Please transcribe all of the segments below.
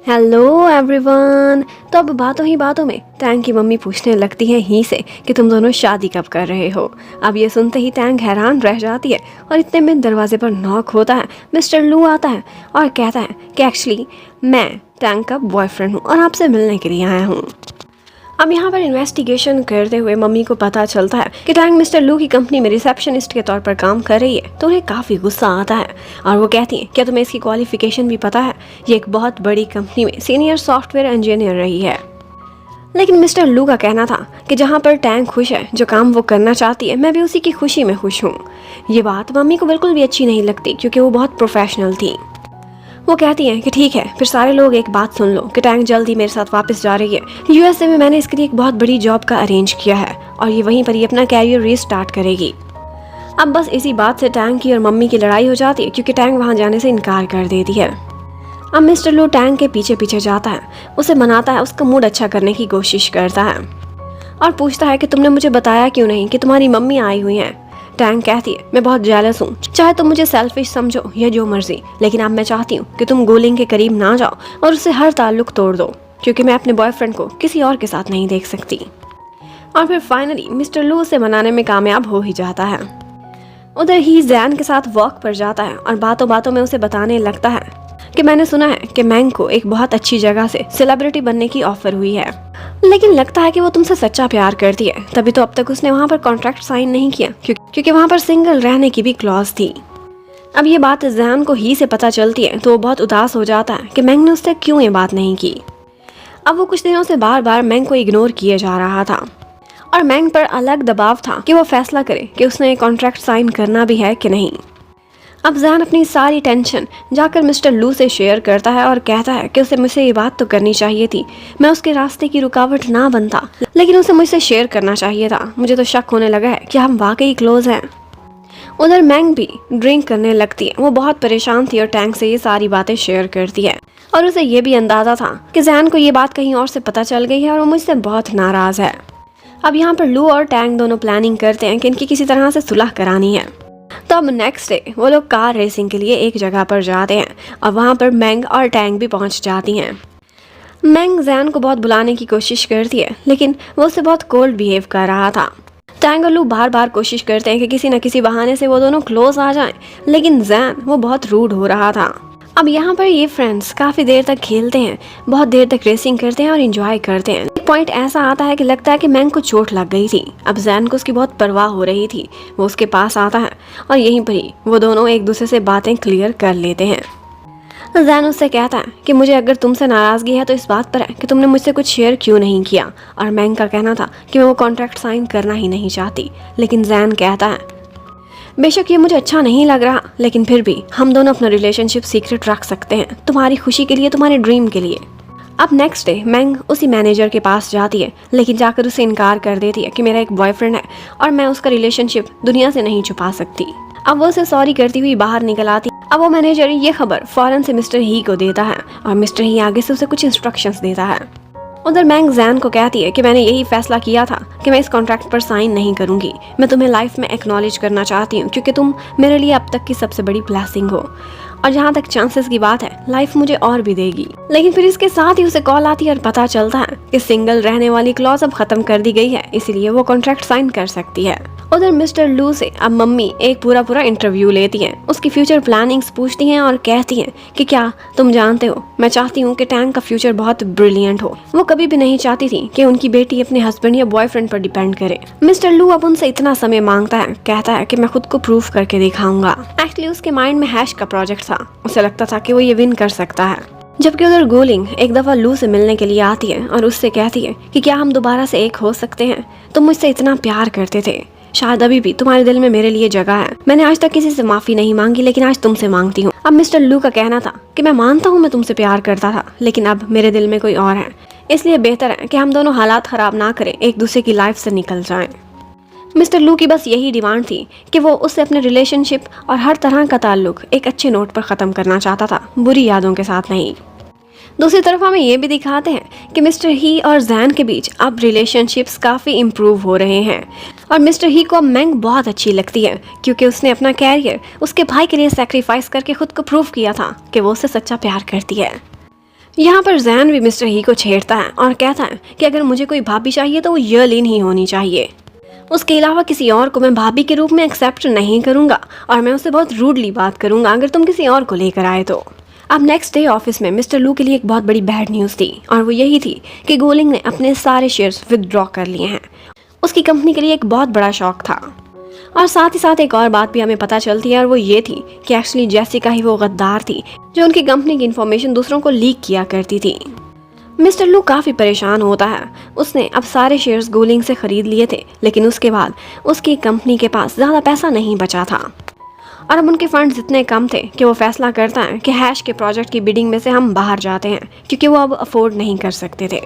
Hello everyone. तो अब बातों ही बातों में टैंग की मम्मी पूछने लगती है ही से कि तुम दोनों शादी कब कर रहे हो। अब ये सुनते ही टैंग हैरान रह जाती है और इतने में दरवाजे पर नॉक होता है। मिस्टर लू आता है और कहता है कि एक्चुअली मैं टैंग का बॉयफ्रेंड हूँ और आपसे मिलने के लिए आया हूँ। अब यहाँ पर इन्वेस्टिगेशन करते हुए मम्मी को पता चलता है कि टैंग मिस्टर लू की कंपनी में रिसेप्शनिस्ट के तौर पर काम कर रही है, तो उन्हें काफ़ी गुस्सा आता है और वो कहती है क्या तुम्हें इसकी क्वालिफिकेशन भी पता है, ये एक बहुत बड़ी कंपनी में सीनियर सॉफ्टवेयर इंजीनियर रही है। लेकिन मिस्टर लू का कहना था कि जहाँ पर टैंग खुश है, जो काम वो करना चाहती है, मैं भी उसी की खुशी में खुश हूँ। ये बात मम्मी को बिल्कुल भी अच्छी नहीं लगती क्योंकि वो बहुत प्रोफेशनल थी। वो कहती हैं कि ठीक है, फिर सारे लोग एक बात सुन लो कि टैंग जल्दी मेरे साथ वापस जा रही है यूएसए में। मैंने इसके लिए एक बहुत बड़ी जॉब का अरेंज किया है और ये वहीं पर ही अपना कैरियर रीस्टार्ट करेगी। अब बस इसी बात से टैंग की और मम्मी की लड़ाई हो जाती है क्योंकि टैंग वहाँ जाने से इनकार कर देती है। अब मिस्टर लू टैंग के पीछे पीछे जाता है, उसे मनाता है, उसका मूड अच्छा करने की कोशिश करता है और पूछता है कि तुमने मुझे बताया क्यों नहीं कि तुम्हारी मम्मी आई हुई हैं। टैंग कहती है मैं बहुत जेलस हूँ, चाहे तुम मुझे सेल्फिश समझो या जो मर्जी, लेकिन अब मैं चाहती हूँ कि तुम गोलिंग के करीब ना जाओ और उससे हर ताल्लुक तोड़ दो क्योंकि मैं अपने बॉयफ्रेंड को किसी और के साथ नहीं देख सकती। और फिर फाइनली मिस्टर लू उसे मनाने में कामयाब हो ही जाता है। उधर ही जैन के साथ वॉक पर जाता है और बातों बातों में उसे बताने लगता है कि मैंने सुना है कि मैंग को एक बहुत अच्छी जगह से सेलिब्रिटी बनने की ऑफर हुई है, लेकिन लगता है कि वो तुमसे सच्चा प्यार करती है, तभी तो अब तक उसने वहाँ पर कॉन्ट्रैक्ट साइन नहीं किया क्योंकि वहाँ पर सिंगल रहने की भी क्लॉज थी। अब ये बात जैन को ही से पता चलती है तो वो बहुत उदास हो जाता है कि मैंग ने उससे क्यों ये बात नहीं की। अब वो कुछ दिनों से बार बार मैंग को इग्नोर किए जा रहा था और मैंग पर अलग दबाव था कि वो फैसला करे कि उसने कॉन्ट्रैक्ट साइन करना भी है कि नहीं। अब जैन अपनी सारी टेंशन जाकर मिस्टर लू से शेयर करता है और कहता है कि उसे मुझसे ये बात तो करनी चाहिए थी, मैं उसके रास्ते की रुकावट ना बनता, लेकिन उसे मुझसे शेयर करना चाहिए था। मुझे तो शक होने लगा है कि हम वाकई क्लोज हैं। उधर मैंग भी ड्रिंक करने लगती है, वो बहुत परेशान थी और टैंग से ये सारी बातें शेयर करती है और उसे ये भी अंदाजा था कि जैन को ये बात कहीं और से पता चल गई है और वो मुझसे बहुत नाराज है। अब यहाँ पर लू और टैंग दोनों प्लानिंग करते हैं कि इनकी किसी तरह से सुलह करानी है। तो अब नेक्स्ट डे वो लोग कार रेसिंग के लिए एक जगह पर जाते हैं और वहाँ पर मैंग और टैंग भी पहुँच जाती हैं। मैंग जैन को बहुत बुलाने की कोशिश करती है लेकिन वो उससे बहुत कोल्ड बिहेव कर रहा था। टैंग और लू बार बार कोशिश करते हैं कि किसी न किसी बहाने से वो दोनों क्लोज आ जाएं, लेकिन जैन वो बहुत रूड हो रहा था। अब यहाँ पर ये फ्रेंड्स काफ़ी देर तक खेलते हैं, बहुत देर तक रेसिंग करते हैं और एंजॉय करते हैं। एक पॉइंट ऐसा आता है कि लगता है कि मैंग को चोट लग गई थी। अब जैन को उसकी बहुत परवाह हो रही थी, वो उसके पास आता है और यहीं पर ही वो दोनों एक दूसरे से बातें क्लियर कर लेते हैं। जैन उससे कहता है कि मुझे अगर तुमसे नाराज़गी है तो इस बात पर है कि तुमने मुझसे कुछ शेयर क्यों नहीं किया, और मैंग का कहना था कि मैं वो कॉन्ट्रैक्ट साइन करना ही नहीं चाहती। लेकिन जैन कहता है बेशक ये मुझे अच्छा नहीं लग रहा, लेकिन फिर भी हम दोनों अपना रिलेशनशिप सीक्रेट रख सकते हैं, तुम्हारी खुशी के लिए, तुम्हारे ड्रीम के लिए। अब नेक्स्ट डे मैंग उसी मैनेजर के पास जाती है, लेकिन जाकर उसे इनकार कर देती है कि मेरा एक बॉयफ्रेंड है और मैं उसका रिलेशनशिप दुनिया से नहीं छुपा सकती। अब वो उसे सॉरी करती हुई बाहर निकल आती। अब वो मैनेजर ये खबर फौरन से मिस्टर ही को देता है और मिस्टर ही आगे से उसे कुछ इंस्ट्रक्शंस देता है। उधर मैंग जैन को कहती है कि मैंने यही फैसला किया था कि मैं इस कॉन्ट्रैक्ट पर साइन नहीं करूंगी। मैं तुम्हें लाइफ में एक्नॉलेज करना चाहती हूँ क्योंकि तुम मेरे लिए अब तक की सबसे बड़ी ब्लेसिंग हो, और जहाँ तक चांसेस की बात है लाइफ मुझे और भी देगी। लेकिन फिर इसके साथ ही उसे कॉल आती है और पता चलता है कि सिंगल रहने वाली क्लॉज अब खत्म कर दी गई है, इसीलिए वो कॉन्ट्रैक्ट साइन कर सकती है। उधर मिस्टर लू से अब मम्मी एक पूरा इंटरव्यू लेती हैं, उसकी फ्यूचर प्लानिंग्स पूछती हैं और कहती हैं कि क्या तुम जानते हो, मैं चाहती हूँ कि टैंग का फ्यूचर बहुत ब्रिलियंट हो। वो कभी भी नहीं चाहती थी कि उनकी बेटी अपने हस्बैंड या बॉयफ्रेंड पर डिपेंड करे। मिस्टर लू अब उनसे इतना समय मांगता है, कहता है कि मैं खुद को प्रूव करके दिखाऊंगा। एक्चुअली उसके माइंड में हैश का प्रोजेक्ट था, उसे लगता था कि वो ये विन कर सकता है। जबकि उधर गोलिंग एक दफा लू से मिलने के लिए आती है और उससे कहती है कि क्या हम दोबारा से एक हो सकते हैं, तुम मुझसे इतना प्यार करते थे, शायद अभी भी तुम्हारे दिल में मेरे लिए जगह है। मैंने आज तक किसी से माफी नहीं मांगी, लेकिन आज तुमसे मांगती हूँ। अब मिस्टर लू का कहना था कि मैं मानता हूँ मैं तुमसे प्यार करता था, लेकिन अब मेरे दिल में कोई और है, इसलिए बेहतर है कि हम दोनों हालात खराब ना करें, एक दूसरे की लाइफ से निकल जाएं। मिस्टर लू की बस यही डिमांड थी कि वो उससे अपने रिलेशनशिप और हर तरह का ताल्लुक एक अच्छे नोट पर ख़त्म करना चाहता था, बुरी यादों के साथ नहीं। दूसरी तरफ हमें ये भी दिखाते हैं कि मिस्टर ही और जैन के बीच अब रिलेशनशिप्स काफ़ी इम्प्रूव हो रहे हैं और मिस्टर ही को अब मैंग बहुत अच्छी लगती है क्योंकि उसने अपना कैरियर उसके भाई के लिए सेक्रीफाइस करके खुद को प्रूव किया था कि वो उससे सच्चा प्यार करती है। यहाँ पर जैन भी मिस्टर ही को छेड़ता है और कहता है कि अगर मुझे कोई भाभी चाहिए तो वो यर्लिन ही होनी चाहिए। उसके अलावा किसी और को मैं भाभी के रूप में एक्सेप्ट नहीं करूंगा और मैं उससे बहुत रूडली बात करूंगा अगर तुम किसी और को लेकर आए तो। अब नेक्स्ट डे ऑफिस में मिस्टर लू के लिए एक बहुत बड़ी बैड न्यूज़ थी और वो यही थी कि गोलिंग ने अपने सारे शेयर्स विदड्रॉ कर लिए हैं। उसकी कंपनी के लिए एक बहुत बड़ा शॉक था। और साथ ही साथ एक और बात भी हमें पता चलती है और वो ये थी कि एक्चुअली जैसिका ही वो गद्दार थी जो उनकी कंपनी की इन्फॉर्मेशन दूसरों को लीक किया करती थी। मिस्टर लू काफ़ी परेशान होता है। उसने अब सारे शेयर्स गोलिंग से खरीद लिए थे, लेकिन उसके बाद उसकी कंपनी के पास ज़्यादा पैसा नहीं बचा था और अब उनके फंड्स इतने कम थे कि वो फैसला करता है कि हैश के प्रोजेक्ट की बिडिंग में से हम बाहर जाते हैं क्योंकि वो अब अफोर्ड नहीं कर सकते थे।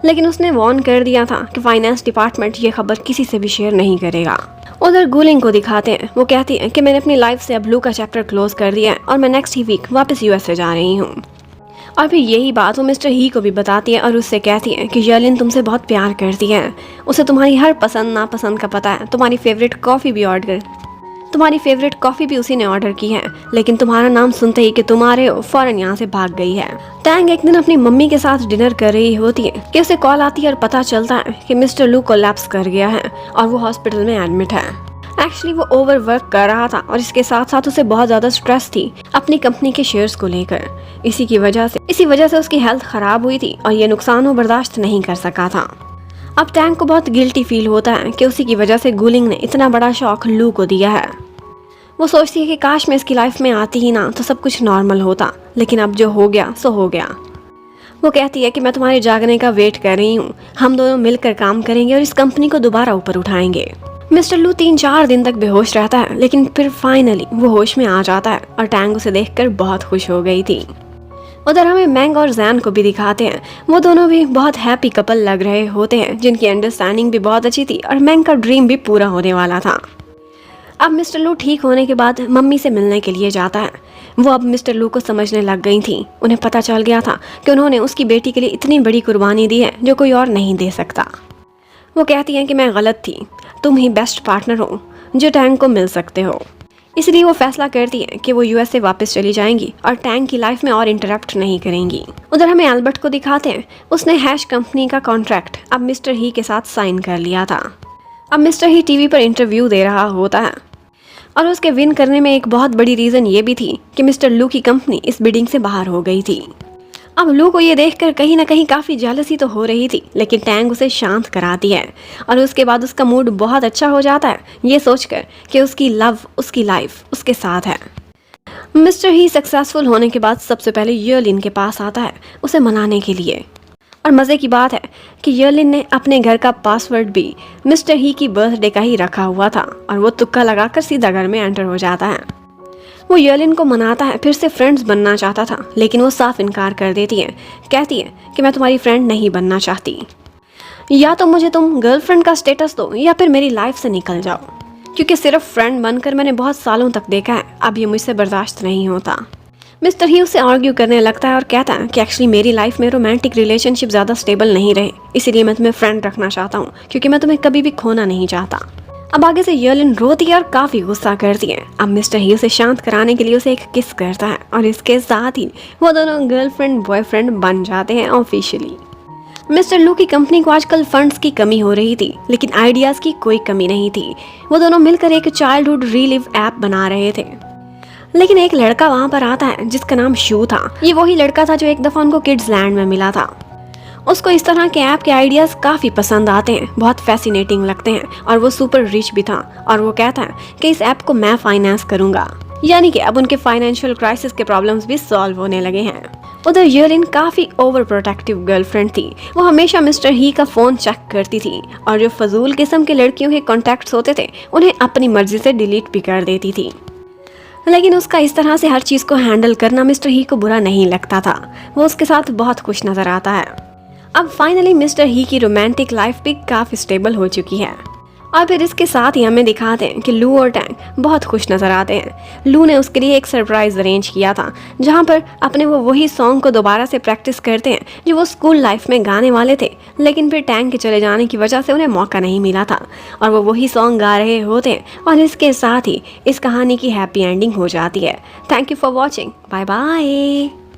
लेकिन उसने वार्न कर दिया था कि फाइनेंस डिपार्टमेंट ये खबर किसी से भी शेयर नहीं करेगा। उधर गोलिंग को दिखाते हैं। वो कहती है कि मैंने अपनी लाइफ से अब लू का चैप्टर क्लोज कर दिया है और मैं नेक्स्ट ही वीक वापस यूएसए जा रही हूँ। और फिर यही बात वो मिस्टर ही को भी बताती है और उससे कहती है कि यर्लिन तुमसे बहुत प्यार करती है, उसे तुम्हारी हर पसंद नापसंद का पता है, तुम्हारी फेवरेट कॉफ़ी भी उसी ने ऑर्डर की है, लेकिन तुम्हारा नाम सुनते ही कि तुम आ रहे हो फ़ौरन यहाँ से भाग गई है। टैंग एक दिन अपनी मम्मी के साथ डिनर कर रही होती है कि उसे कॉल आती है और पता चलता है कि मिस्टर लू कोलैप्स कर गया है और वो हॉस्पिटल में एडमिट है। एक्चुअली वो ओवरवर्क कर रहा था और इसके साथ साथ उसे बहुत ज़्यादा स्ट्रेस थी अपनी कंपनी के शेयर्स को लेकर। इसी वजह से उसकी हेल्थ ख़राब हुई थी और ये नुकसान वो बर्दाश्त नहीं कर सका था। अब टैंग को बहुत गिल्टी फील होता है कि उसी की वजह से गोलिंग ने इतना बड़ा शॉक लू को दिया है। वो सोचती है कि काश मैं इसकी लाइफ में आती ही ना तो सब कुछ नॉर्मल होता, लेकिन अब जो हो गया सो हो गया। वो कहती है कि मैं तुम्हारे जागने का वेट कर रही हूँ, हम दोनों मिलकर काम करेंगे और इस कंपनी को दोबारा ऊपर उठाएंगे। मिस्टर लू 3-4 दिन तक बेहोश रहता है, लेकिन फिर फाइनली वो होश में आ जाता है और टैंग उसे देखकर बहुत खुश हो गई थी। उधर हमें मैंग और जैन को भी दिखाते हैं। वो दोनों भी बहुत हैप्पी कपल लग रहे होते हैं जिनकी अंडरस्टैंडिंग भी बहुत अच्छी थी और मैंग का ड्रीम भी पूरा होने वाला था। अब मिस्टर लू ठीक होने के बाद मम्मी से मिलने के लिए जाता है। वो अब मिस्टर लू को समझने लग गई थी। उन्हें पता चल गया था कि उन्होंने उसकी बेटी के लिए इतनी बड़ी कुर्बानी दी है जो कोई और नहीं दे सकता। वो कहती हैं कि मैं गलत थी, तुम ही बेस्ट पार्टनर हो जो टैंग को मिल सकते हो। इसलिए वो फैसला करती है कि वो यूएस से वापस चली जाएंगी और टैंग की लाइफ में और इंटरप्ट नहीं करेंगी। उधर हमें एल्बर्ट को दिखाते हैं। उसने हैश कंपनी का कॉन्ट्रैक्ट अब मिस्टर ही के साथ साइन कर लिया था। अब मिस्टर ही टीवी पर इंटरव्यू दे रहा होता है और उसके विन करने में एक बहुत बड़ी रीज़न ये भी थी कि मिस्टर लू की कंपनी इस बिडिंग से बाहर हो गई थी। अब लू को ये देखकर कहीं ना कहीं काफ़ी जेलसी तो हो रही थी, लेकिन टैंग उसे शांत कराती है और उसके बाद उसका मूड बहुत अच्छा हो जाता है ये सोचकर कि उसकी लव, उसकी लाइफ उसके साथ है। मिस्टर ही सक्सेसफुल होने के बाद सबसे पहले यर्लिन के पास आता है उसे मनाने के लिए। और मज़े की बात है कि यर्लिन ने अपने घर का पासवर्ड भी मिस्टर ही की बर्थडे का ही रखा हुआ था और वो तुक्का लगाकर सीधा घर में एंटर हो जाता है। वो यर्लिन को मनाता है, फिर से फ्रेंड्स बनना चाहता था, लेकिन वो साफ इनकार कर देती है। कहती है कि मैं तुम्हारी फ्रेंड नहीं बनना चाहती, या तो मुझे तुम गर्लफ्रेंड का स्टेटस दो या फिर मेरी लाइफ से निकल जाओ, क्योंकि सिर्फ फ्रेंड बनकर मैंने बहुत सालों तक देखा है, अब ये मुझसे बर्दाश्त नहीं होता। मिस्टर ही उससे आर्ग्यू करने लगता है और कहता है कि एक्चुअली मेरी लाइफ में रोमांटिक रिलेशनशिप ज़्यादा स्टेबल नहीं रहे, इसीलिए मैं तुम्हें फ्रेंड रखना चाहता हूँ क्योंकि मैं तुम्हें कभी भी खोना नहीं चाहता। अब आगे से यर्लिन रोती है और काफ़ी गुस्सा करती है। अब मिस्टर ही उसे शांत कराने के लिए उसे एक किस करता है और इसके साथ ही वो दोनों गर्लफ्रेंड बॉयफ्रेंड बन जाते हैं ऑफिशियली। मिस्टर लू की कंपनी को आजकल फंड्स की कमी हो रही थी, लेकिन आइडियाज़ की कोई कमी नहीं थी। वो दोनों मिलकर एक चाइल्डहुड रिलीव ऐप बना रहे थे, लेकिन एक लड़का वहाँ पर आता है जिसका नाम शू था। ये वही लड़का था जो एक दफ़ा उनको किड्स लैंड में मिला था। उसको इस तरह के ऐप के आइडियाज़ काफ़ी पसंद आते हैं, बहुत फैसिनेटिंग लगते हैं और वो सुपर रिच भी था और वो कहता है कि इस ऐप को मैं फाइनेंस करूँगा। यानी कि अब उनके फाइनेंशियल क्राइसिस के प्रॉब्लम्स भी सॉल्व होने लगे हैं। उधर यर्लिन काफ़ी ओवर प्रोटेक्टिव गर्लफ्रेंड थी। वो हमेशा मिस्टर ही का फ़ोन चेक करती थी और जो फजूल किस्म के लड़कियों के कॉन्टैक्ट्स होते थे उन्हें अपनी मर्जी से डिलीट भी कर देती थी। लेकिन उसका इस तरह से हर चीज़ को हैंडल करना मिस्टर ही को बुरा नहीं लगता था। वो उसके साथ बहुत खुश नज़र आता है। अब फाइनली मिस्टर ही की रोमांटिक लाइफ भी काफ़ी स्टेबल हो चुकी है और फिर इसके साथ ही हमें दिखाते हैं कि लू और टैंग बहुत खुश नज़र आते हैं। लू ने उसके लिए एक सरप्राइज़ अरेंज किया था जहाँ पर अपने वो वही सॉन्ग को दोबारा से प्रैक्टिस करते हैं जो वो स्कूल लाइफ में गाने वाले थे, लेकिन फिर टैंग के चले जाने की वजह से उन्हें मौका नहीं मिला था और वो वही सॉन्ग गा रहे होते हैं और इसके साथ ही इस कहानी की हैप्पी एंडिंग हो जाती है। Thank you for watching, bye bye.